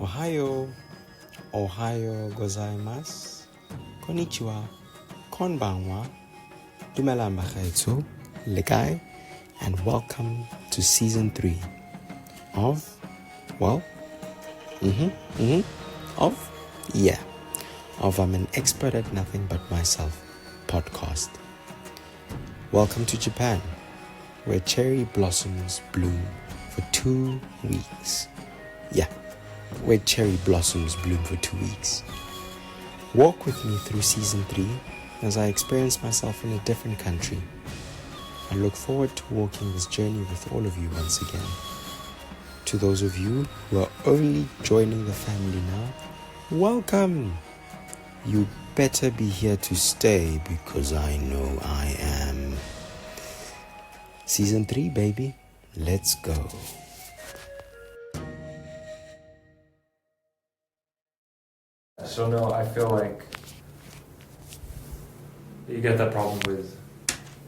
Ohio, Ohio gozaimasu, konnichiwa, konbanwa, dumelang bagaetsho, lekai, and welcome to season 3 of, of I'm an expert at nothing but myself podcast. Welcome to Japan, where cherry blossoms bloom for 2 weeks. Where cherry blossoms bloom for 2 weeks. Walk with me through season 3 as I experience myself in a different country. I look forward to walking this journey with all of you once again. To those of you who are only joining the family now, welcome! You better be here to stay because I know I am. Season 3, baby. Let's go. So no, I feel like you get that problem with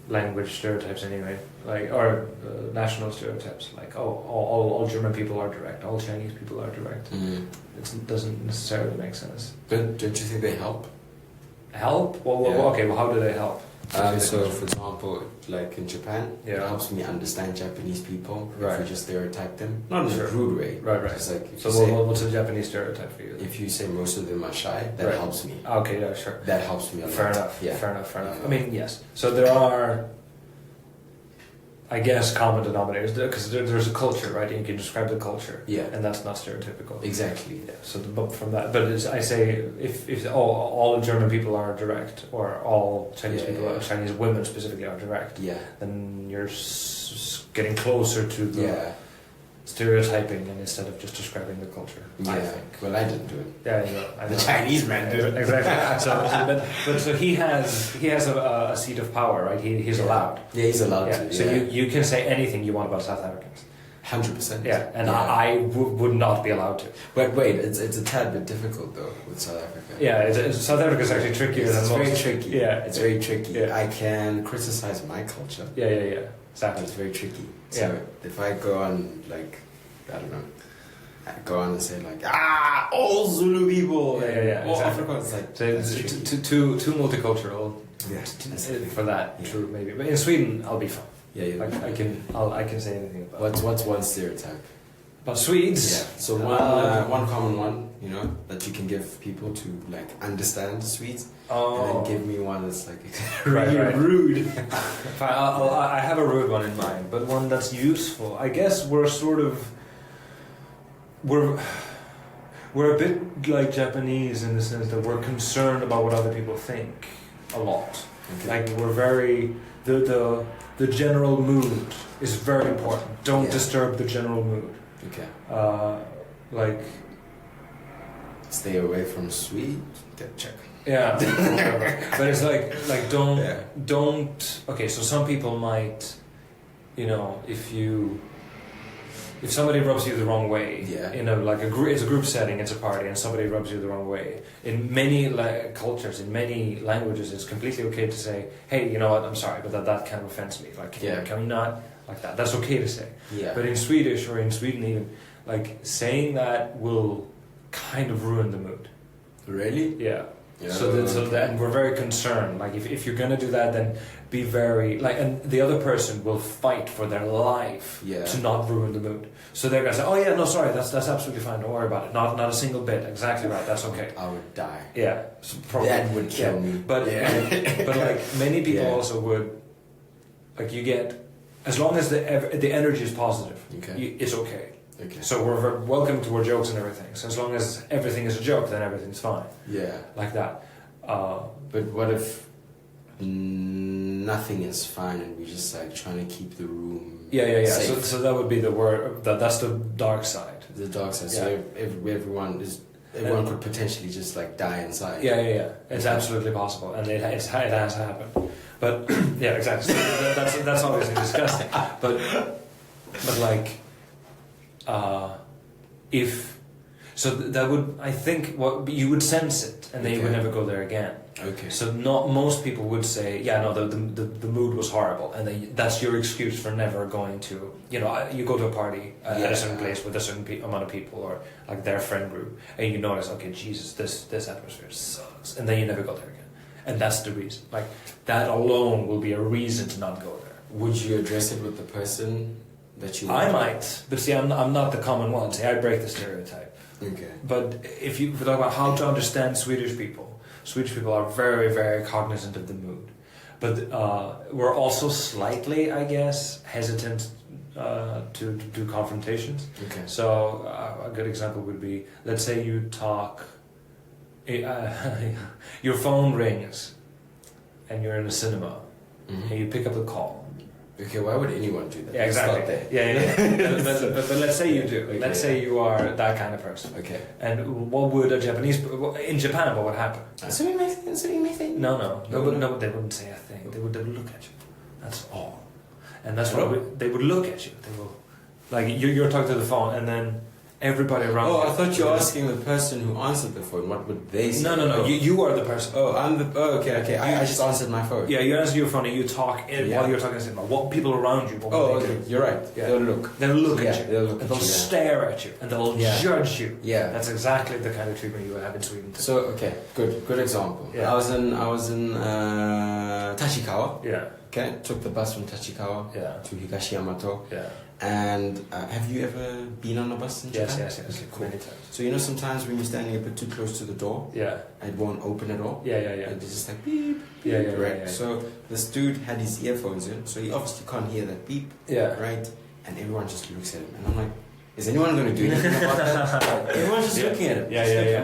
language stereotypes anyway, or national stereotypes. Like, all German people are direct, all Chinese people are direct. Mm. It doesn't necessarily make sense. But don't you think they help? Help? Okay. Well, how do they help? So, for example, like in Japan, it Yeah. helps me understand Japanese people. Right. If you just stereotype them, not in Sure. a rude way. Right. Just like if So you say, what's a Japanese stereotype for you? if you say most of them are shy, that Right. helps me. Okay, yeah, sure. That helps me a lot. Fair enough. Yeah. Fair enough. I mean, yes. So there are, I guess, common denominators because there's a culture, right? And you can describe the culture. Yeah. And that's not stereotypical. Exactly. Yeah. So from that, but I say if all German people are direct, or all Chinese people, Yeah. Chinese women specifically are direct, Yeah. then you're getting closer to the Yeah. stereotyping, and instead of just describing the culture. Yeah. I think. Well, I didn't do it. Yeah, I know. The Chinese man did it. Exactly. So he has a seat of power, right? He's allowed. Yeah, he's allowed Yeah. to. So you can say anything you want about South Africans. 100%. Yeah, and I would not be allowed to. But wait, it's a tad bit difficult though with South Africa. Yeah, South Africa is actually trickier It's than most. very tricky. Yeah, It's very tricky. Yeah. I can criticize my culture. Yeah. But Exactly. it's very tricky. So Yeah. if I go on, like, I don't know, I go on and say like, all Zulu people, Yeah, all exactly. Africans, like, So that's it's tricky. too multicultural. Yeah, For that, Yeah. true, maybe. But in Sweden, I'll be fine. yeah. Like I can say anything about. What's one stereotype? But Swedes. Yeah. So one common one, you know, that you can give people to like understand the Swedes, and then give me one that's like really Right. rude. Fine, I have a rude one in mind, but one that's useful. I guess we're a bit like Japanese in the sense that we're concerned about what other people think a lot. Okay. Like we're very the general mood is very important. Don't Yeah. disturb the general mood. Okay. Like Stay away from sweet. Get check. yeah, but it's like Yeah. don't. Okay, so some people might, if somebody rubs you the wrong way, Yeah. it's a group setting, it's a party, and somebody rubs you the wrong way. In many cultures, in many languages, it's completely okay to say, "Hey, you know what? I'm sorry, but that kind of offends me. Like, can we not like that?" That's okay to say. Yeah. But in Swedish or in Sweden, even like saying that will kind of ruin the mood. Really? Yeah. Yeah. So that we're very concerned. Like if you're gonna do that, then be very and the other person will fight for their life Yeah. to not ruin the mood. So they're gonna say, "Oh yeah, no, sorry, that's absolutely fine. Don't worry about it. Not a single bit. Exactly right. That's okay." I would die. Yeah. So probably, That would kill me. But Yeah. but like many people Yeah. also would, like you get, as long as the energy is positive, Okay. it's okay. Okay. So we're welcome to our jokes and everything. So as long as everything is a joke, then everything's fine. Yeah. Like that. But what if nothing is fine and we're just like trying to keep the room Yeah. safe? So that would be the word. That's the dark side. The dog says so. Yeah. Everyone could potentially just like die inside. Yeah. It's absolutely possible, and it has happened. But yeah, exactly. So that's obviously disgusting. But like, if So that would, I think, what you would sense it, and then you would never go there again. Okay. So not most people would say, yeah, no, the mood was horrible, and then that's your excuse for never going to, you know, you go to a party at a certain place with a certain amount of people, or like their friend group, and you notice, okay, Jesus, this atmosphere sucks, and then you never go there again, and that's the reason. Like that alone will be a reason to not go there. Would you address it with the person that you? I might, but see, I'm not the common one. See, I break the stereotype. Okay. But if you talk about how to understand Swedish people are very, very cognizant of the mood. But we're also slightly, I guess, hesitant to do confrontations. Okay. So a good example would be, let's say you talk, your phone rings, and you're in a cinema, and you pick up the call. Okay, why would anyone do that? Yeah, exactly. Yeah. but let's say you do. Okay. Let's say you are that kind of person. Okay. And what would a Japanese in Japan? What would happen? No, they wouldn't say a thing. They would look at you. That's all. And that's what they would look at you. They will, like you're talking to the phone, and then everybody around. Oh, I thought you were asking the person who answered the phone. What would they say? No. You are the person. Oh, I'm the. Oh, okay. I just answered my phone. Yeah, you answer your phone and you talk while you're talking to cinema. What people around you? Okay. You're right. Yeah. They'll look. They'll look at you. They'll look and at they'll you, stare at you, and they'll judge you. Yeah. That's exactly the kind of treatment you would have in Sweden too. So good example. Yeah. I was in Tachikawa. Yeah. Okay, took the bus from Tachikawa to Higashiyamato. Yeah. And have you ever been on a bus in Japan? Yes. Okay, cool. Many times. So you know sometimes when you're standing a bit too close to the door, it won't open at all. Yeah. It's just like beep, beep. Right. Yeah. So this dude had his earphones in, so he obviously can't hear that beep. Yeah. Right. And everyone just looks at him, and I'm like, is anyone going to do anything about that? Everyone's just looking at him. Yeah.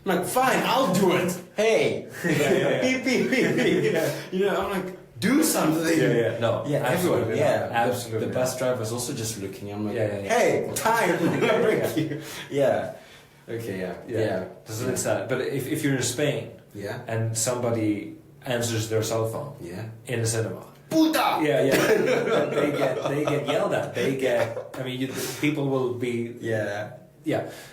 I'm like, fine, I'll do it. Hey. Beep, beep, beep, beep. You know, I'm like, do something. Yeah. No. Yeah, everyone. Yeah, absolutely. The bus driver's also just looking. I'm like, Yeah. hey, time. Yeah. Okay. Yeah. So it's that. But if you're in Spain, and somebody answers their cell phone, in the cinema, puta. Yeah. they get yelled at. People will be. Yeah.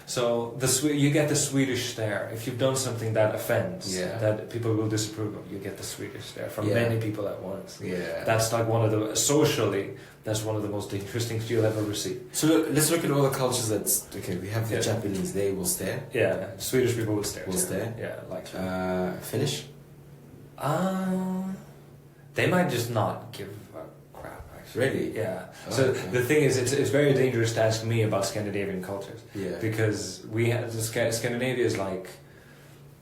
So you get the Swedish stare. If you've done something that offends, that people will disapprove of, you get the Swedish stare from many people at once. Yeah. That's like socially, that's one of the most interesting things you'll ever receive. So let's look at all the cultures we have the Japanese, they will stare. Yeah. Swedish people will stare. Yeah, like Finnish? They might just not give a crap, actually. Really? Yeah. So the thing is, it's very dangerous to ask me about Scandinavian cultures. Yeah. Because Scandinavia is like,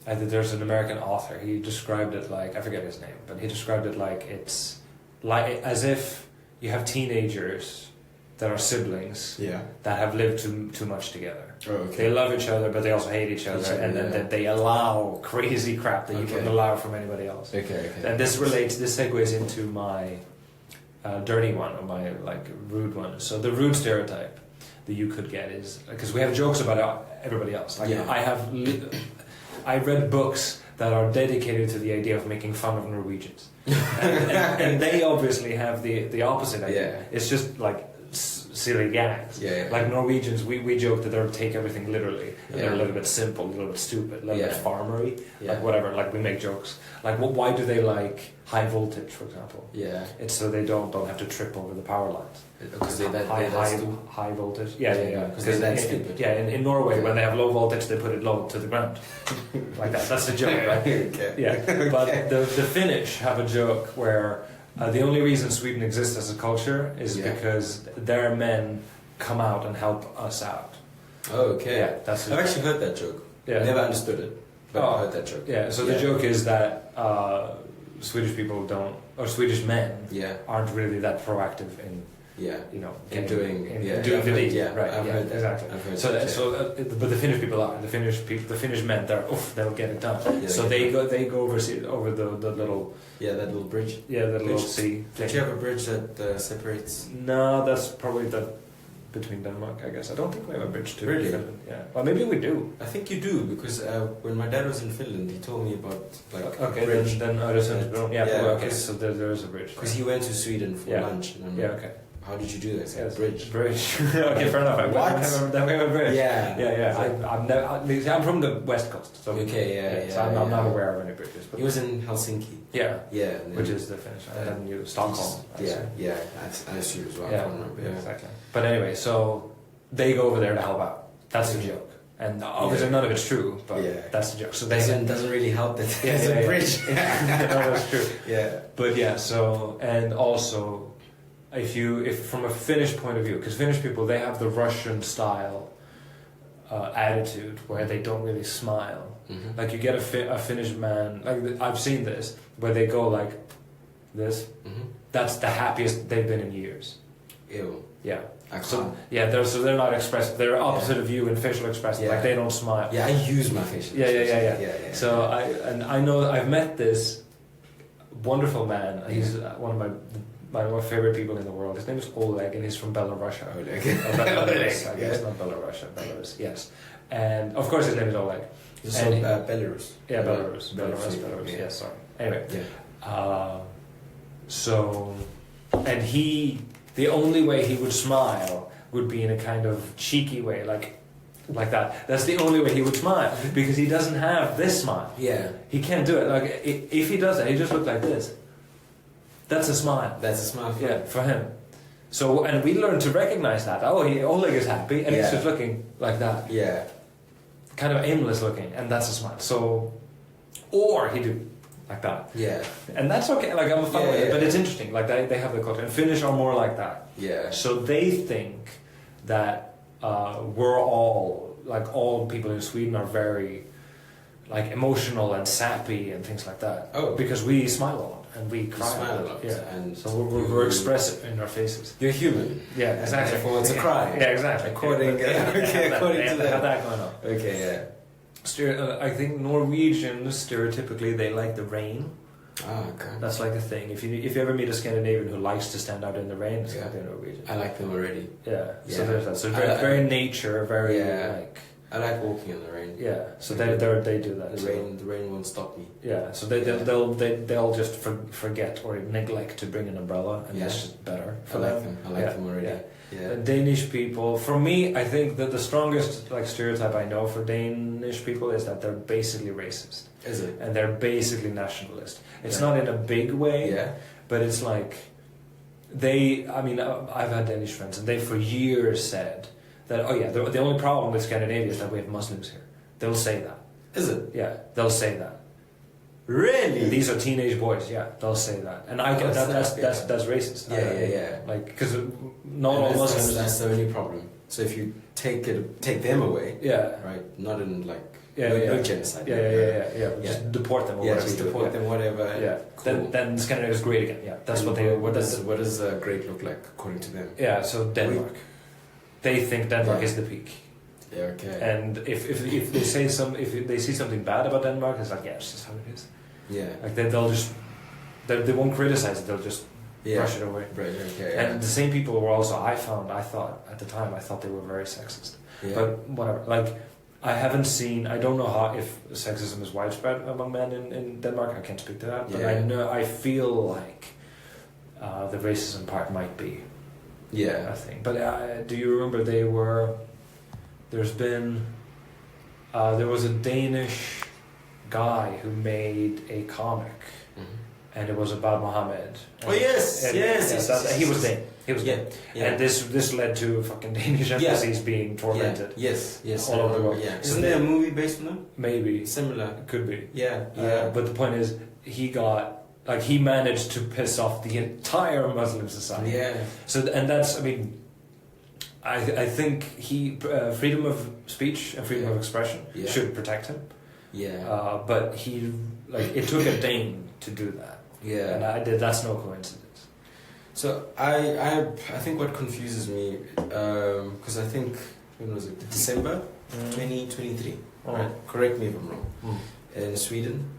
there's an American author, he described it like, I forget his name, but he described it like it's like as if you have teenagers that are siblings that have lived too much together. Oh, okay. They love each other, but they also hate each other, and then they allow crazy crap that you couldn't allow from anybody else. Okay. And this segues into my dirty one, or my rude one. So the rude stereotype that you could get is, because we have jokes about everybody else. I read books that are dedicated to the idea of making fun of Norwegians, and they obviously have the opposite idea. It's just like silly gags. Like Norwegians, we joke that they take everything literally, and they're a little bit simple, a little bit stupid, a little bit farmery, like whatever. Like we make jokes. Like why do they like high voltage, for example? It's so they don't have to trip over the power lines. Because they're high voltage. Yeah. Because they're that stupid. In Norway, when they have low voltage, they put it low to the ground, like that. That's the joke, right? But the Finnish have a joke where the only reason Sweden exists as a culture is because their men come out and help us out. Okay. Yeah, that's. I've actually heard that joke. Never understood it, but I heard that joke. Yeah. So the joke is that Swedish people Swedish men aren't really that proactive in. Doing the deed. Right. I've heard that. Exactly. I've heard but the Finnish people are. The Finnish men, they'll get it done. They go over the little. Yeah, that little bridge. Yeah, that little sea. Don't you have a bridge that separates? No, that's probably between Denmark, I guess. I don't think we have a bridge to Finland. Yeah. Well, maybe we do. I think you do, because when my dad was in Finland, he told me about a bridge. Then Öresundsbron. Okay, so there is a bridge. Because he went to Sweden for lunch. And I'm okay. How did you do this? Yes, Bridge. Bridge. Okay, fair enough. What? That way bridge. Yeah. Yeah. I'm from the West Coast, so so I'm not aware of any bridges. But he was in Helsinki. Yeah. Yeah. Which is the Finnish. And then you Stockholm. I assume as well. Yeah, I can't remember. Yeah. Exactly. But anyway, so they go over there to help out. That's the joke. And obviously none of it's true, but that's the joke. So they doesn't really help that there's a bridge. No, that's true. Yeah. But yeah, so and also if from a Finnish point of view, because Finnish people, they have the Russian style attitude where they don't really smile. Mm-hmm. Like you get a Finnish man, like I've seen this, where they go like this. Mm-hmm. That's the happiest they've been in years. Ew. Yeah. So they're not expressive. They're opposite of you in facial expression. Yeah. Like they don't smile. Yeah, I use my facial Yeah. So I know I've met this wonderful man. He's one of my favorite people in the world. His name is Oleg, and he's from Belarus. Oleg. Belarus, I guess, not Belarus. Belarus, yes. And of course, his name is Oleg. He's from Belarus. Yeah, Belarus. Belarus. Yeah. Yes, sorry. Anyway. Yeah. And the only way he would smile would be in a kind of cheeky way, like that. That's the only way he would smile, because he doesn't have this smile. Yeah. He can't do it. Like if he does it, he just looks like this. That's a smile. That's a smile. Yeah, for him. So, and we learn to recognize that. Oleg is happy, and he's just looking like that. Yeah. Kind of aimless looking, and that's a smile. So, or he do like that. Yeah. And that's okay. Like I'm fine with it, but it's interesting. Like they have the culture, and Finnish are more like that. Yeah. So they think that we're all people in Sweden are very like emotional and sappy and things like that. Oh. Because we smile a lot and we cry smile a lot. Yeah. And so we're expressive in our faces. You're human. Yeah, exactly. Therefore, it's a cry. Yeah, exactly. According to that. They have that going on. Okay, yeah. I think Norwegians stereotypically they like the rain. Ah, okay. That's like a thing. If you ever meet a Scandinavian who likes to stand out in the rain, it's like a Norwegian. I like them already. Yeah. So there's that. So very nature, very like. I like walking in the rain. Yeah. So they do that. The rain won't stop me. Yeah. So they'll just forget or neglect to bring an umbrella, and that's just better for them. I like them already. Yeah. Danish people, for me, I think that the strongest stereotype I know for Danish people is that they're basically racist. Is it? And they're basically nationalist. It's not in a big way, but it's like I've had Danish friends, and they for years said that the only problem with Scandinavia is that we have Muslims here. They'll say that. Is it? Yeah, they'll say that. Really? These are teenage boys. Yeah, they'll say that, and I get that's racist. Yeah. Like because not all Muslims. That's the only problem. So if you take them away, right? Not in like no genocide. Yeah. Just deport them. Or whatever. Just deport them. Whatever. Yeah. Cool. Then Scandinavia is great again. Yeah, that's what they. What does great look like according to them? Yeah. So Denmark. They think Denmark is the peak. Yeah, okay. And if they say if they see something bad about Denmark, it's like it's just how it is. Yeah. Like they won't criticize it. They'll just brush it away. Right. Okay. And the same people were also I thought at the time they were very sexist. Yeah. But whatever. Like I don't know if sexism is widespread among men in Denmark. I can't speak to that. But I feel like the racism part might be. Yeah. I think. But do you remember there was a Danish guy who made a comic, and it was about Muhammad. Yes. He was Dane. He was Dane. And this led to fucking Danish embassies being tormented. Yes. All over the world. Yeah. Isn't there a movie based on them? Maybe. Similar. Could be. Yeah. But the point is, he managed to piss off the entire Muslim society. Yeah. So, and that's, I think freedom of speech and freedom of expression should protect him. Yeah. But it took a Dane to do that. Yeah. And that's no coincidence. So I think what confuses me, because I think, when was it? December 2023. Right? Correct me if I'm wrong. In Sweden.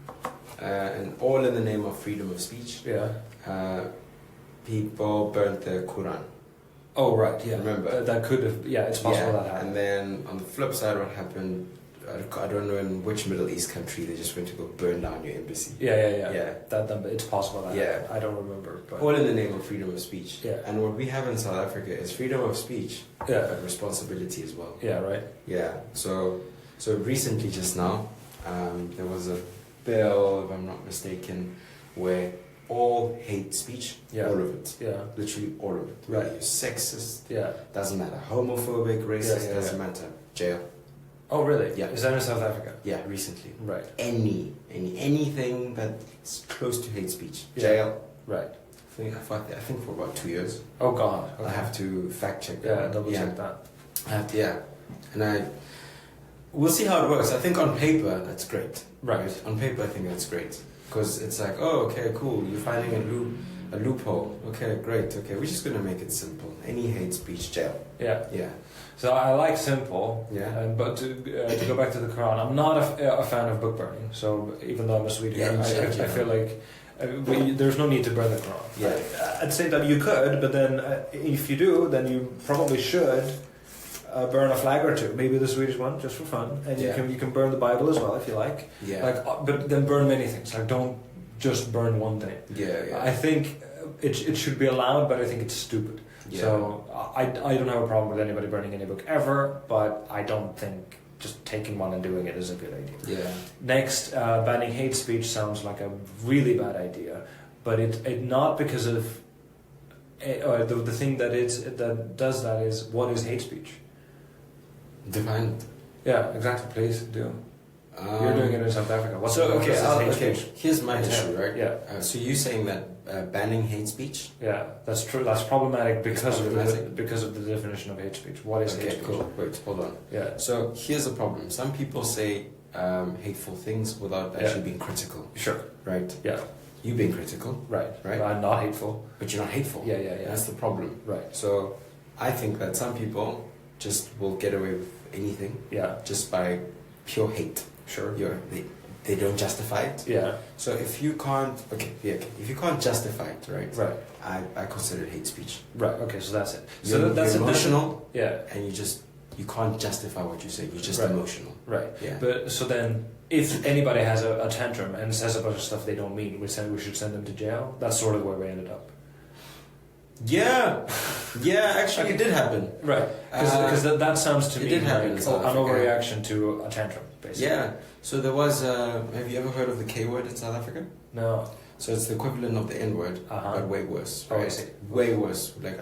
And all in the name of freedom of speech. Yeah. People burnt the Quran. Oh right, yeah. Remember that could have. Yeah, it's possible that happened. And then on the flip side, what happened? I don't know in which Middle East country they just went to go burn down your embassy. Yeah. That it's possible that. Yeah. I don't remember. But. All in the name of freedom of speech. Yeah. And what we have in South Africa is freedom of speech, Yeah. but responsibility as well. Yeah. Right. Yeah. So recently, just now, there was a bill, if I'm not mistaken, where all hate speech, all of it, literally all of it, Right. whether you're sexist, Yeah. doesn't matter, homophobic, racist, doesn't matter, jail. Oh, really? Yeah. Is that in South Africa? Yeah, recently. Right. Anything that's close to hate speech, Yeah. jail. Right. I think for about 2 years. Oh God. Okay. I have to fact check. Double check that. I have to, and we'll see how it works. I think on paper that's great. Right. On paper, I think that's great because it's like, oh, okay, cool. You're finding a loophole. Okay, great. Okay, we're just gonna make it simple. Any hate speech, jail. Yeah. Yeah. So I like simple. Yeah. But to go back to the Quran, I'm not a fan of book burning. So even though I'm a Swede, I feel like there's no need to burn the Quran. Yeah. I'd say that you could, but then if you do, then you probably should burn a flag or two, maybe the Swedish one, just for fun, and you can burn the Bible as well if you like. Yeah. But then burn many things. Like don't just burn one thing. Yeah. I think it should be allowed, but I think it's stupid. Yeah. So I don't have a problem with anybody burning any book ever, but I don't think just taking one and doing it is a good idea. Yeah. Next, banning hate speech sounds like a really bad idea, but it not because of the thing that does that is what is hate speech? Define it. Yeah, exactly. Please do. You're doing it in South Africa. What's hate speech? Here's my issue, right? Yeah. So you're saying that banning hate speech? Yeah, that's true. That's problematic because of the definition of hate speech. What is hate speech? Cool. Wait, hold on. Yeah. So here's the problem. Some people say hateful things without actually being critical. Sure. Right? Yeah. You being critical. Right. Right. I'm not hateful. But you're not hateful. Yeah. That's the problem. Right. So I think that some people just will get away with anything. Yeah. Just by pure hate. Sure. They don't justify it. Yeah. So if you can't, if you can't justify it, right? Right. I consider it hate speech. Right. Okay. So that's it. So that's emotional. Yeah. And you can't justify what you say. You're just emotional. Right. Yeah. But so then, if anybody has a tantrum and says a bunch of stuff they don't mean, we should send them to jail. That's sort of where we ended up. Yeah. Actually, it did happen. Right. Because that sounds to me like an overreaction to a tantrum, basically. Yeah. So there was. Have you ever heard of the K word in South Africa? No. So it's the equivalent of the N word, but way worse. Right? Oh, I see. Way worse. Like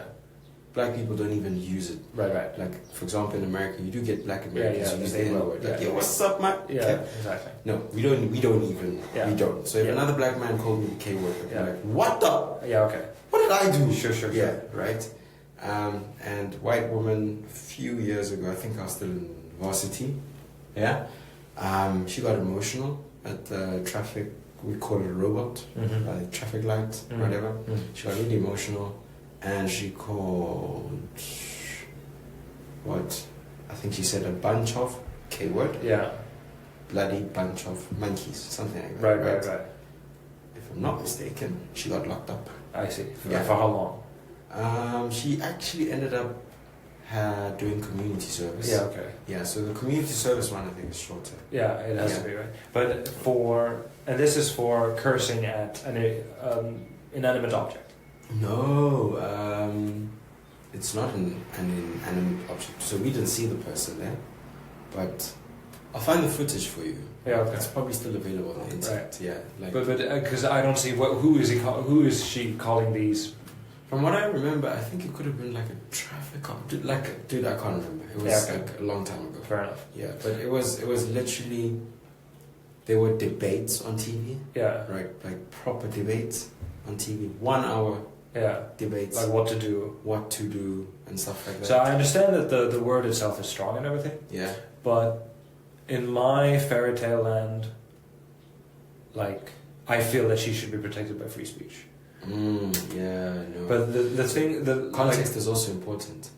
black people don't even use it. Right. Like for example, in America, you do get black Americans who use the N word. Like, what's up, man? Yeah, exactly. No, we don't even. We don't. So if another black man called me the K word, I'd be like, what the? Yeah. Okay. What did I do? Sure. Yeah. Right. And white woman a few years ago, I think I was still in varsity. Yeah. She got emotional at the traffic. We call it a robot, traffic light, whatever. She got really emotional, and she called what? I think she said a bunch of K word. Yeah. Bloody bunch of monkeys, something like that. Right. If I'm not mistaken, she got locked up. I see. For how long? She actually ended up doing community service. Yeah, okay. Yeah, so the community service one I think is shorter. Yeah, it has to be, right? But and this is for cursing at an inanimate object. No, it's not an inanimate object. So we didn't see the person there, but I'll find the footage for you. Yeah, okay. It's probably still available on the internet. Right. Yeah, like, but because I don't see who is she calling these? From what I remember, I think it could have been like a traffic cop. Dude, I can't remember. It was like a long time ago. Fair enough. Yeah, but it was literally, there were debates on TV. Yeah. Right, like proper debates on TV. 1 hour. Yeah. Debates. Like what to do, and stuff like that. So I understand that the word itself is strong and everything. Yeah. But in my fairy tale land, like I feel that she should be protected by free speech. Yeah, I know. But the context is also important.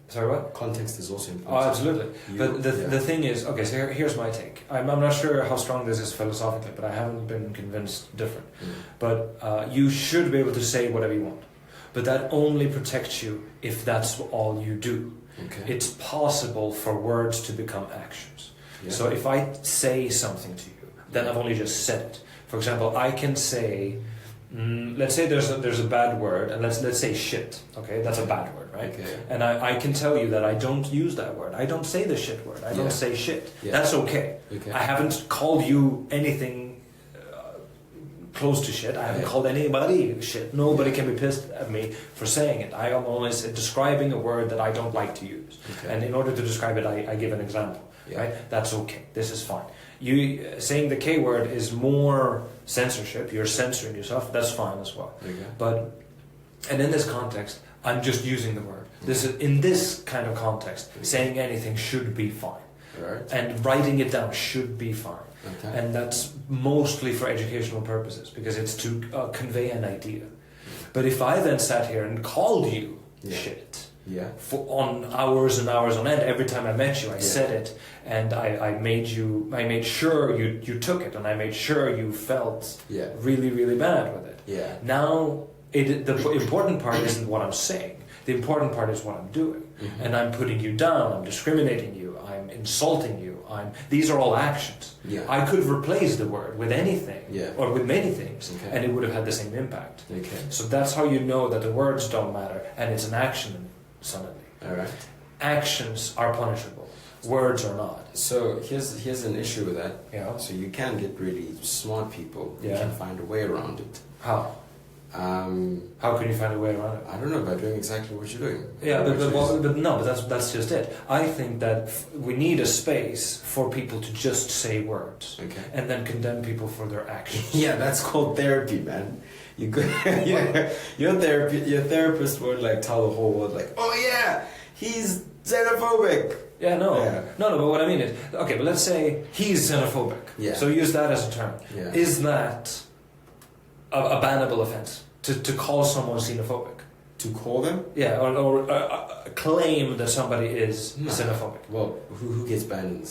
Sorry, what? Context is also important. Oh, absolutely. But the thing is, okay, so here's my take. I'm not sure how strong this is philosophically, but I haven't been convinced different. But you should be able to say whatever you want. But that only protects you if that's all you do. Okay. It's possible for words to become actions. Yeah. So if I say something to you, then I've only just said it. For example, I can say, let's say there's a bad word, and let's say shit. Okay, that's a bad word, right? Okay. And I can tell you that I don't use that word. I don't say the shit word. I don't say shit. Yeah. That's okay. Okay. I haven't called you anything close to shit. I haven't called anybody shit. Nobody can be pissed at me for saying it. I am always describing a word that I don't like to use. Okay. And in order to describe it, I give an example. Yeah. Right? That's okay. This is fine. You saying the K word is more censorship. You're censoring yourself. That's fine as well. Okay. And in this context, I'm just using the word. This is in this kind of context. Saying anything should be fine. Right. And writing it down should be fine. Okay. And that's mostly for educational purposes because it's to convey an idea. But if I then sat here and called you shit for on hours and hours on end, every time I met you, I said it, and I made sure you took it, and I made sure you felt really, really bad with it. Yeah. Now, the important part isn't what I'm saying. The important part is what I'm doing. Mm-hmm. And I'm putting you down, I'm discriminating you, I'm insulting you, these are all actions. Yeah. I could replace the word with anything, or with many things, and it would have had the same impact. Okay. So that's how you know that the words don't matter, and it's an action suddenly. All right. Actions are punishable, words are not. So here's an issue with that. Yeah. So you can get really smart people. You can find a way around it. How? How can you find a way around it? I don't know, by doing exactly what you're doing. Yeah, but that's just it. I think that we need a space for people to just say words, and then condemn people for their actions. Yeah, that's called therapy, man. You go, your therapist would like tell the whole world like, oh yeah, he's xenophobic. Yeah, no. But what I mean is, okay, but let's say he's xenophobic. Yeah. So use that as a term. Yeah. Is that a bannable offense to call someone xenophobic? To call them? Yeah, or claim that somebody is xenophobic. Well, who gets banned?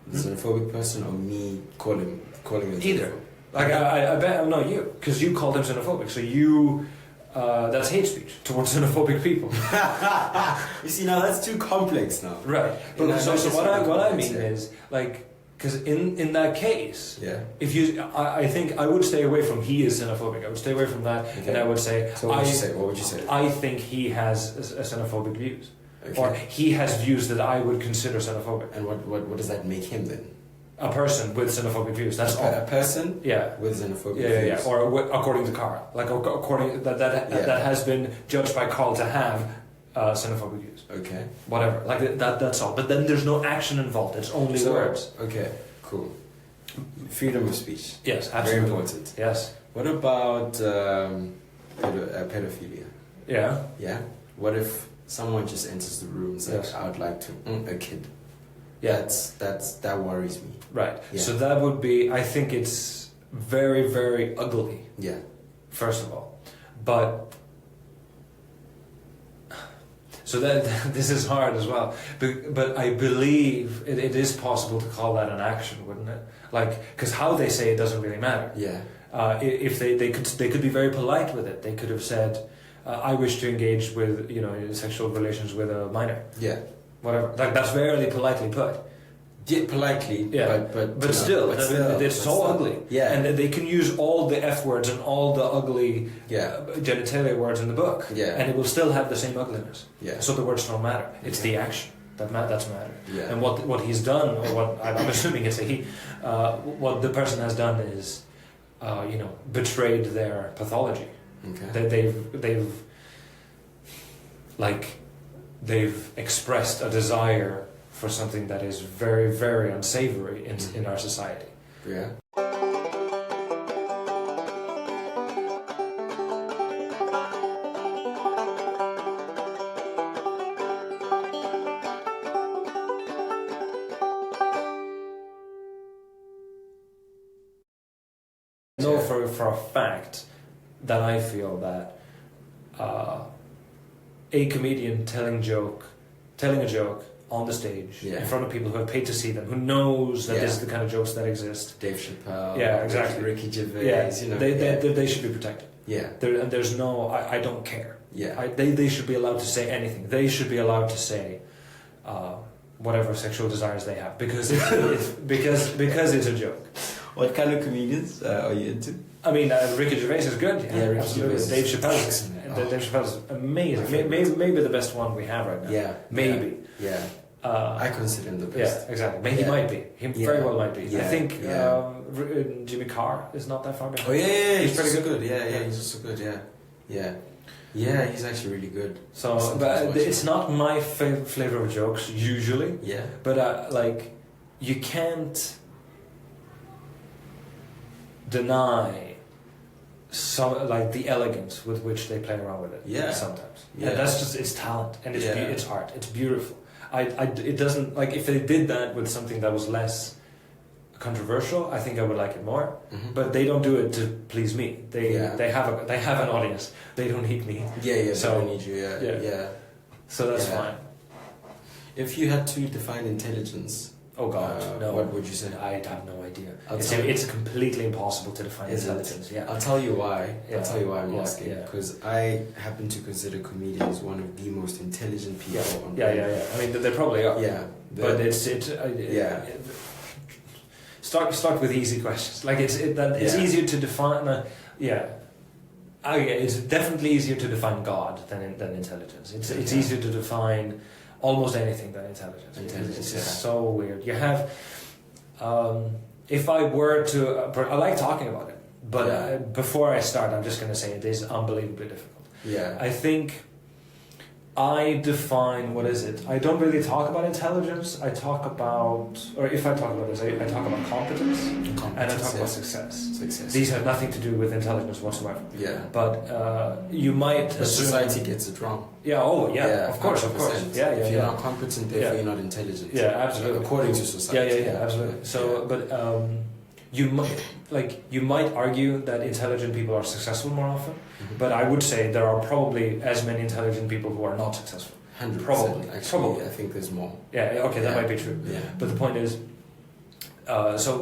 The xenophobic person or me calling him either? Like I bet no you, because you called him xenophobic. So you that's hate speech towards xenophobic people. You see, now that's too complex now. Right. But so what I mean is like. Because in that case, if you, I think I would stay away from he is xenophobic. I would stay away from that, and I would say, so what would you say? I think he has a xenophobic views, or he has views that I would consider xenophobic. And what does that make him then? A person with xenophobic views. That's all. A person, with xenophobic views. Or according to Carl, like according that has been judged by Carl to have xenophobic views. Okay. Whatever. Like that's all. But then there's no action involved. It's only words. Okay. Cool. Freedom of speech. Yes, absolutely. Very important. Yes. What about pedophilia? Yeah. Yeah. What if someone just enters the room and says, "I would like to a kid"? Yeah. That worries me. Right. Yeah. So that would be. I think it's very, very ugly. Yeah. First of all, but. So that this is hard as well, but I believe it is possible to call that an action, wouldn't it? Like, because how they say it doesn't really matter. Yeah. If they could be very polite with it. They could have said, "I wish to engage with sexual relations with a minor." Yeah. Whatever. Like that's very politely put. Yeah, politely. Yeah. But still, it's so ugly. Yeah. And they can use all the F words and all the ugly genitalia words in the book. Yeah. And it will still have the same ugliness. Yeah. So the words don't matter. It's the action that's matter. Yeah. And what he's done, or what I'm assuming it's a he, what the person has done is, betrayed their pathology. Okay. They've expressed a desire for something that is very, very unsavory in our society. Yeah. I know for a fact that I feel that a comedian telling a joke on the stage in front of people who have paid to see them, who knows that this is the kind of jokes that exist. Dave Chappelle. Yeah, exactly. Ricky Gervais. Yeah, they should be protected. Yeah. There's no. I don't care. care. Yeah. They should be allowed to say anything. They should be allowed to say, you know, They should be protected. Yeah. There's no. I don't care. Yeah. They should be allowed to say. Yeah. They should be allowed to say anything. They should be allowed to say anything. They should be allowed to say anything. They should be allowed to say. whatever sexual desires they have because because it's a joke. What kind of comedians are you into? I mean, Ricky Gervais is good. Yeah, Ricky absolutely. Gervais Dave Chappelle's Dave Chappelle's amazing. Maybe the best one we have right now. Yeah, maybe. Yeah. I consider him the best. Yeah, exactly. Maybe he might be. He very well might be. Yeah. I think Jimmy Carr is not that far behind. Oh yeah, he's pretty good. Yeah, he's also good. Yeah, he's actually really good. So, but it's not my flavor of jokes usually. Yeah. But like, you can't deny some like the elegance with which they play around with it. Yeah. Sometimes. Yeah. And that's just it's talent and it's art. It's beautiful. It doesn't like if they did that with something that was less controversial, I think I would like it more. Mm-hmm. But they don't do it to please me. They have an audience. They don't need me. Yeah. So they don't need you. Yeah. So that's fine. If you had to define intelligence, oh God, no. What would you say? I have no idea. It's completely impossible to define intelligence. Yeah. I'll tell you why. Yeah. I'll tell you why I'm asking. Yeah. Because I happen to consider comedians one of the most intelligent people on planet. Yeah. I mean, they probably are. Yeah. But Start with easy questions. Like it's easier to define. It's definitely easier to define God than intelligence. It's easier to define almost anything than intelligence. It's just so weird. You have, if I were to, I like talking about it, but before I start, I'm just going to say it is unbelievably difficult. Yeah. I think I define, what is it? I don't really talk about intelligence. I talk about, or if I talk about this, I talk about competence and I talk about success. These have nothing to do with intelligence whatsoever. Yeah. But you might assume... society gets it wrong. Yeah, of course. Yeah, if you're not competent, therefore you're not intelligent. Yeah, absolutely. According to society. Yeah, absolutely. So, but you might argue that intelligent people are successful more often, but I would say there are probably as many intelligent people who are not successful. 100%. Probably. I think there's more. Yeah. Okay, that might be true. Yeah. But the point is, so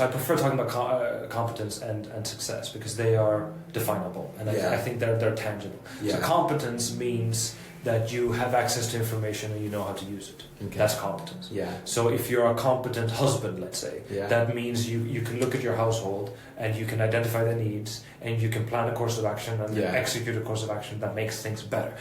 I prefer talking about competence and success because they are definable and I think they're tangible. Yeah. So competence means that you have access to information and you know how to use it. Okay. That's competence. Yeah. So if you're a competent husband, let's say, that means you can look at your household and you can identify the needs and you can plan a course of action and execute a course of action that makes things better.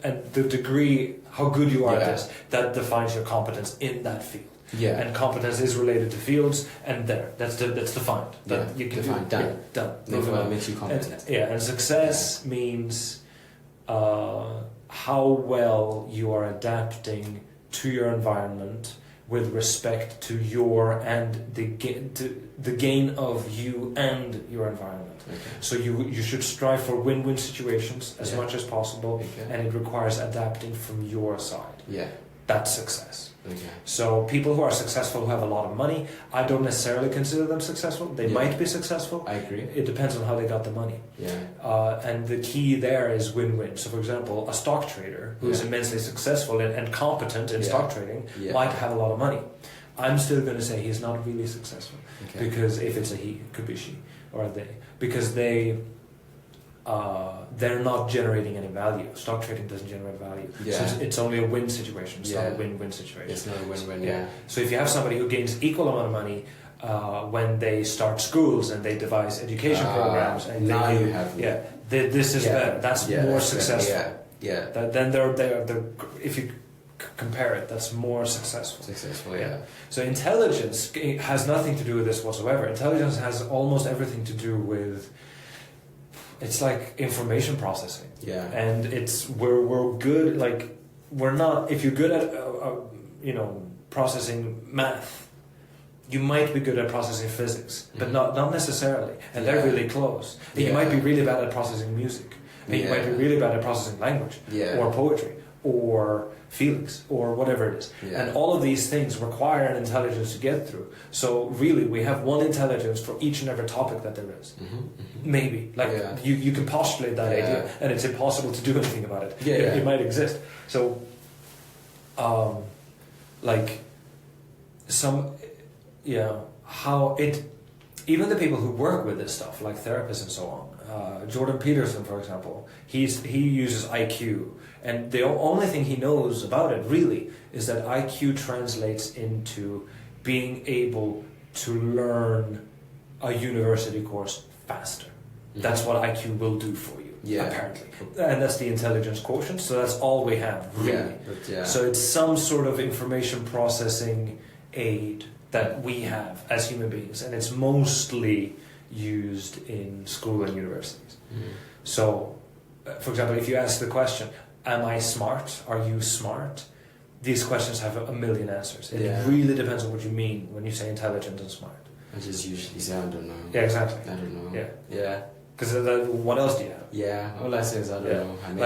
And the degree, how good you are at this, that defines your competence in that field. Yeah. And competence is related to fields, and that's defined. That you can defined. do. Done. Therefore, that makes you competent. And success means how well you are adapting to your environment with respect to your and the gain of you and your environment. Okay. So you should strive for win-win situations as much as possible, and it requires adapting from your side. Yeah. That's success. Okay. So people who are successful, who have a lot of money, I don't necessarily consider them successful. They might be successful. I agree. It depends on how they got the money. Yeah. And the key there is win-win. So for example, a stock trader who is immensely successful and competent in stock trading might have a lot of money. I'm still going to say he's not really successful because if it's a he, it could be she or a they, because they're not generating any value. Stock trading doesn't generate value. Yeah. So it's only a win situation. It's not a win-win situation. It's not a win-win, So if you have somebody who gains equal amount of money when they start schools and they devise education programs, and now you have this is better. That's more successful. Then they're if you compare it, that's more successful. So intelligence has nothing to do with this whatsoever. Intelligence has almost everything to do with, it's like information processing. Yeah. And we're good, like we're not, if you're good at processing math, you might be good at processing physics, but not necessarily. And they're really close. And you might be really bad at processing music. And you might be really bad at processing language or poetry or feelings or whatever it is. And all of these things require an intelligence to get through. So really we have one intelligence for each and every topic that there is. Maybe. Like you can postulate that idea and it's impossible to do anything about it. It might exist. So how it, even the people who work with this stuff, like therapists and so on, Jordan Peterson, for example, he uses IQ, and the only thing he knows about it really is that IQ translates into being able to learn a university course faster. That's what IQ will do for you, apparently. And that's the intelligence quotient, so that's all we have, really. So it's some sort of information processing aid that we have as human beings, and it's mostly used in school and universities. So, for example, if you ask the question, am I smart? Are you smart? These questions have a million answers. It really depends on what you mean when you say intelligent and smart. I just usually say, I don't know. Yeah, exactly. I don't know. Yeah. Because what else do you have? Yeah, all I say is I don't know. I mean,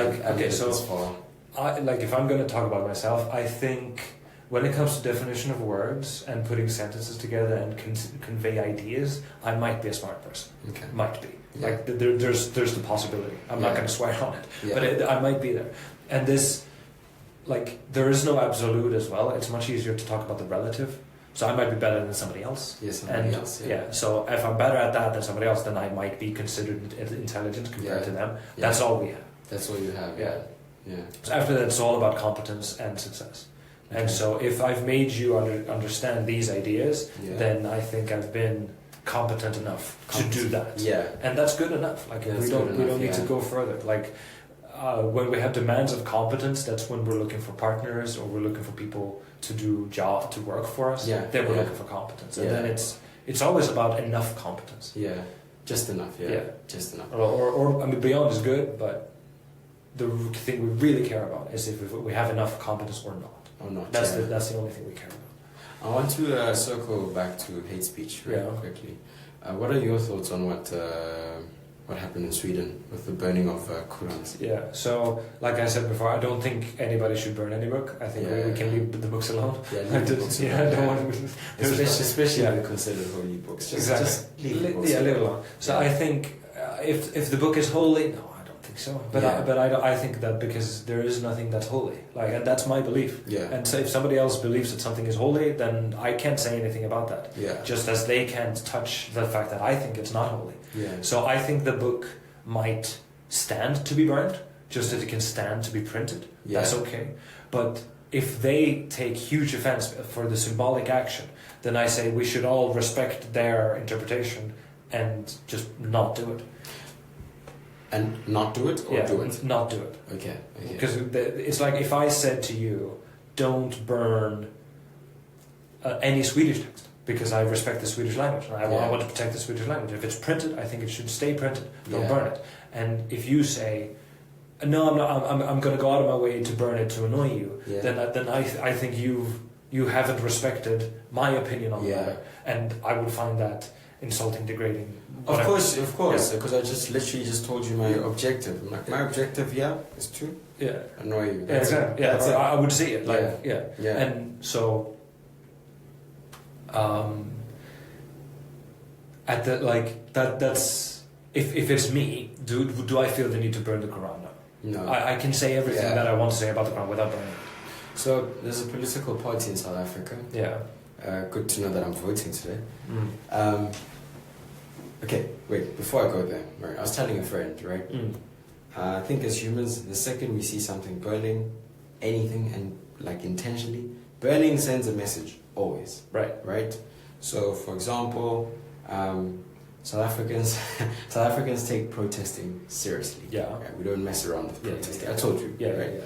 if I'm going to talk about myself, I think when it comes to definition of words and putting sentences together and convey ideas, I might be a smart person. Okay. Might be. Like there's the possibility. I'm not going to swear on it, but I might be there. And this, like, there is no absolute as well. It's much easier to talk about the relative. So I might be better than somebody else. So if I'm better at that than somebody else, then I might be considered intelligent compared to them. That's all we have. That's all you have. Yeah. So after that, it's all about competence and success. And so if I've made you understand these ideas, then I think I've been competent enough to do that. Yeah. And that's good enough. Like we don't need to go further. Like when we have demands of competence, that's when we're looking for partners or we're looking for people to do to work for us. Then we're looking for competence. And then it's always about enough competence. Yeah. Just enough. Just enough. Or I mean, beyond is good, but the thing we really care about is if we have enough competence or not. That's the only thing we care about. I want to circle back to hate speech quickly. What are your thoughts on what happened in Sweden with the burning of Qurans? Yeah, so like I said before, I don't think anybody should burn any book. I think we can leave the books alone. Leave the books alone. Especially if they're considered holy books. Just leave the books leave it alone. So I think if the book is holy, no, I don't think so. But I think that because there is nothing that's holy, and that's my belief. And so if somebody else believes that something is holy, then I can't say anything about that. Just as they can't touch the fact that I think it's not holy. So I think the book might stand to be burned, just as it can stand to be printed. That's okay. But if they take huge offense for the symbolic action, then I say we should all respect their interpretation and just not do it. And not do it or do it? Not do it. Okay. Because it's like if I said to you, don't burn any Swedish text, because I respect the Swedish language and I want to protect the Swedish language. If it's printed, I think it should stay printed. Don't burn it. And if you say, no, I'm not. I'm going to go out of my way to burn it to annoy you. Then I think you haven't respected my opinion on the matter, and I would find that insulting, degrading. Of course, because I literally just told you my objective. I'm like, my objective, is to annoy you. Exactly. I would see it and so. That's if it's me, do I feel the need to burn the Quran? No. I can say everything that I want to say about the Quran without burning it. So there's a political party in South Africa. Good to know that I'm voting today. Okay, wait, before I go there, right, I was telling a friend, right? I think as humans, the second we see something burning, anything, and like intentionally, burning sends a message, always. Right? So, for example, South Africans take protesting seriously. Right? We don't mess around with protesting. I told you, right?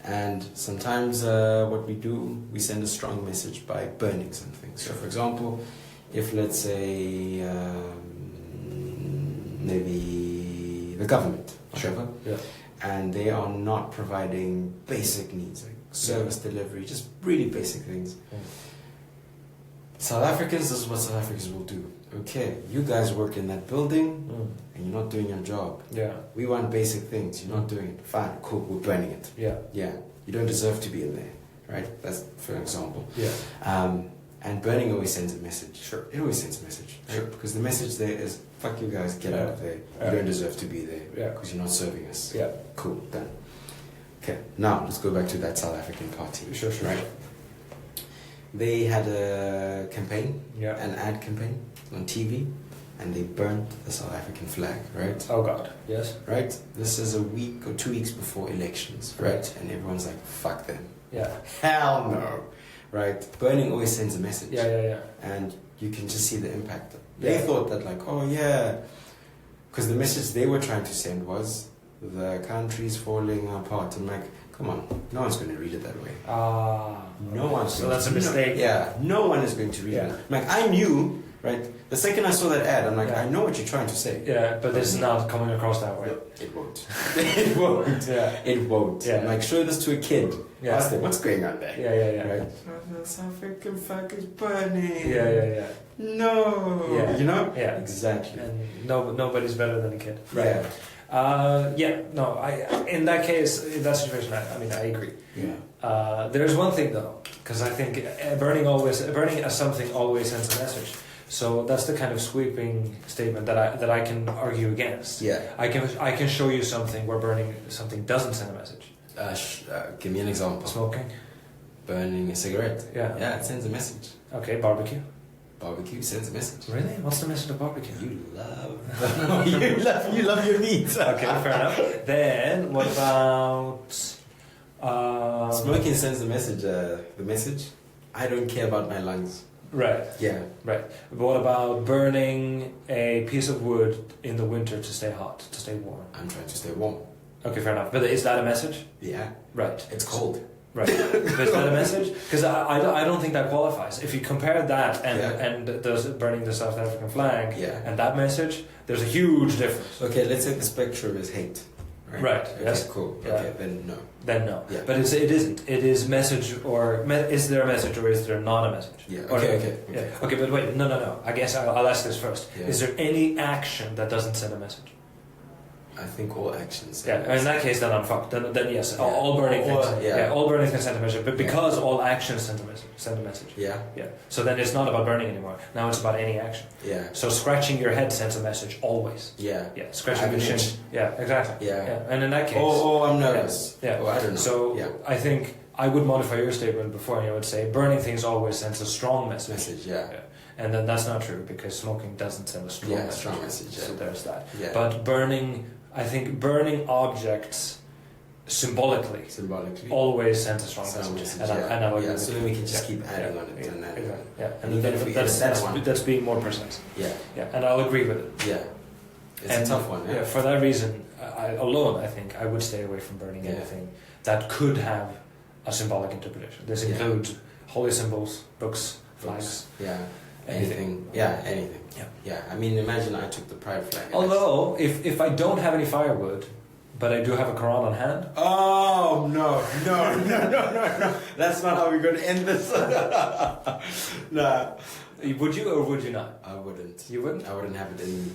And sometimes what we do, we send a strong message by burning something. So, for example, if let's say maybe the government, whatever, and they are not providing basic needs like service delivery, just really basic things. South Africans, this is what South Africans will do. Okay, you guys work in that building and you're not doing your job. We want basic things, you're not doing it. Fine, cool, we're burning it. You don't deserve to be in there, right? That's for example. And burning always sends a message. It always sends a message. Right? Because the message there is, fuck you guys, get out of there. You don't deserve to be there because you're not serving us. Cool, done. Okay, now let's go back to that South African party. Right? They had a campaign, an ad campaign on TV, and they burnt the South African flag, right? Oh God, yes. Right? This is a week or 2 weeks before elections, right? And everyone's like, fuck them. Yeah. Hell no. Right? Burning always sends a message. Yeah. And you can just see the impact. Yeah. They thought that like, oh yeah, because the message they were trying to send was the country's falling apart. I'm like, come on, no one's going to read it that way. No one's. So that's a mistake. No one is going to read it. I'm like, I knew, right? The second I saw that ad, I'm like, I know what you're trying to say. Yeah, but this is not coming across that way. It won't. It won't. Yeah. It won't. Yeah. I'm like, show this to a kid. Yeah. Ask them, what's going on there? Yeah. Right? South African flag is burning. Yeah. No. Yeah. You know? Yeah. Exactly. And nobody's better than a kid. Right. In that case, in that situation, I mean, I agree. Yeah. There's one thing though, because I think burning as something always sends a message. So that's the kind of sweeping statement that I can argue against. Yeah. I can show you something where burning something doesn't send a message. Give me an example. Smoking. Burning a cigarette. Yeah. Yeah, it sends a message. Okay, barbecue. Barbecue sends a message. Really? What's the message of barbecue? You love your meat. Okay, fair enough. Then what about smoking sends the message. I don't care about my lungs. Right. Yeah. Right. What about burning a piece of wood in the winter to stay hot, to stay warm? I'm trying to stay warm. Okay, fair enough. But is that a message? Yeah. Right. It's cold. Right. But is that a message? Because I don't think that qualifies. If you compare that and burning the South African flag and that message, there's a huge difference. Okay, let's say the spectrum is hate. Right. Okay, Yes. Cool. Yeah. Okay. Then no. Yeah. But it isn't. It is message is there a message or is there not a message? Yeah. Or, Okay. Yeah. Okay. But wait. No. I guess I'll ask this first. Yeah. Is there any action that doesn't send a message? I think all actions. Yeah. In that case, then I'm fucked. Then yes. Yeah. All burning things. All burning can send a message. But because all actions send a message. Yeah. Yeah. So then it's not about burning anymore. Now it's about any action. Yeah. So scratching your head sends a message always. Yeah. Yeah. Scratching your shin. Yeah. Exactly. Yeah. And in that case. Oh, I'm nervous. Yeah. Oh, I don't know. So I think I would modify your statement before, and I would say burning things always sends a strong message. Yeah. And then that's not true because smoking doesn't send a strong message. Strong message. Yeah. So there's that. Yeah. But burning objects symbolically always sends a strong message. And I would agree with so you. then we can just keep adding on it. And then that's being more precise. Yeah. And I'll agree with it. Yeah. It's a tough one. Yeah. For that reason I think I would stay away from burning anything that could have a symbolic interpretation. This includes holy symbols, books, flags. Yeah. Anything. Yeah. Anything. Yeah. I mean, imagine I took the pride flag. Although, if I don't have any firewood, but I do have a Quran on hand. Oh no! That's not how we're going to end this. Nah. Would you or would you not? I wouldn't. You wouldn't? I wouldn't have it in me.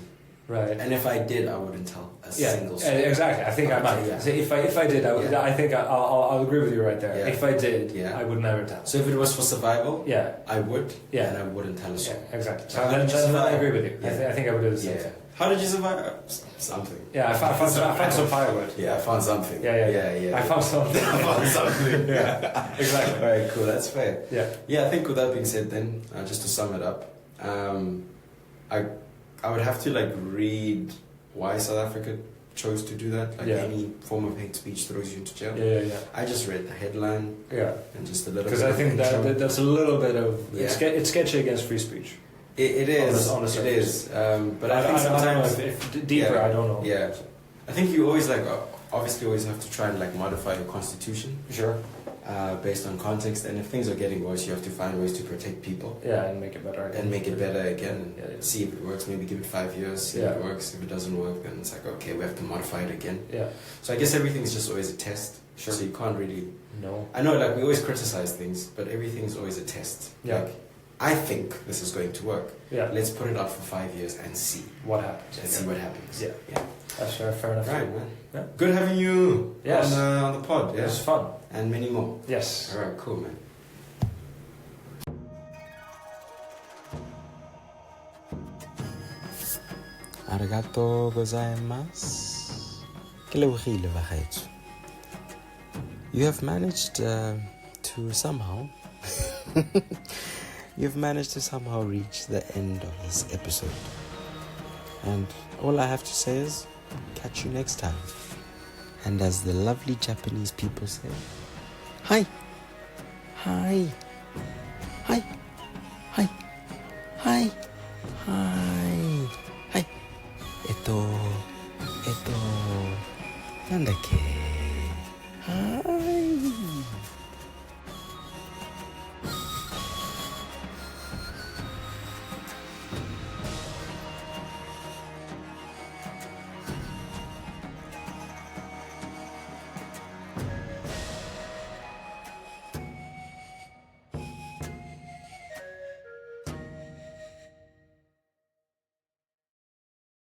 Right. And if I did, I wouldn't tell a single story. Exactly. I think I might. Yeah. So if I did, I think I'll agree with you right there. Yeah. If I did, I would never tell. So if it was for survival, I would. Yeah. And I wouldn't tell a story. Yeah, exactly. So how did you survive? I agree with you. Yeah. I think I would do the same. Yeah. How did you survive? Something. Yeah, I found some firewood. Yeah, I found something. Yeah. I found something. Yeah. Exactly. All right, cool. That's fair. Yeah. Yeah, I think with that being said, then just to sum it up, I would have to read why South Africa chose to do that. Any form of hate speech throws you into jail. Yeah. I just read the headline. Yeah. And just a little. Because I think that's a little bit of it's sketchy against free speech. It is. On the surface. It is. But I think sometimes if deeper, I don't know. Yeah. I think you always obviously always have to try and modify your constitution. Sure. Based on context, and if things are getting worse, you have to find ways to protect people. Yeah, and make it better. And make it better again. And see if it works. Maybe give it 5 years. See if it works. If it doesn't work, then it's okay, we have to modify it again. Yeah. So I guess everything's just always a test. Sure. So you can't really. No. I know, we always criticize things, but everything's always a test. Yeah. I think this is going to work. Yeah. Let's put it out for 5 years and see what happens. And see what happens. Yeah. That's fair enough. Right, man. Yeah. Good having you on the pod. Yeah. It was fun. And many more. Yes. Alright, cool, man. Arigato gozaimasu. Ke lebogile bagaetsho. You have managed to somehow reach the end of this episode. And all I have to say is, catch you next time. And as the lovely Japanese people say, hi. Hi.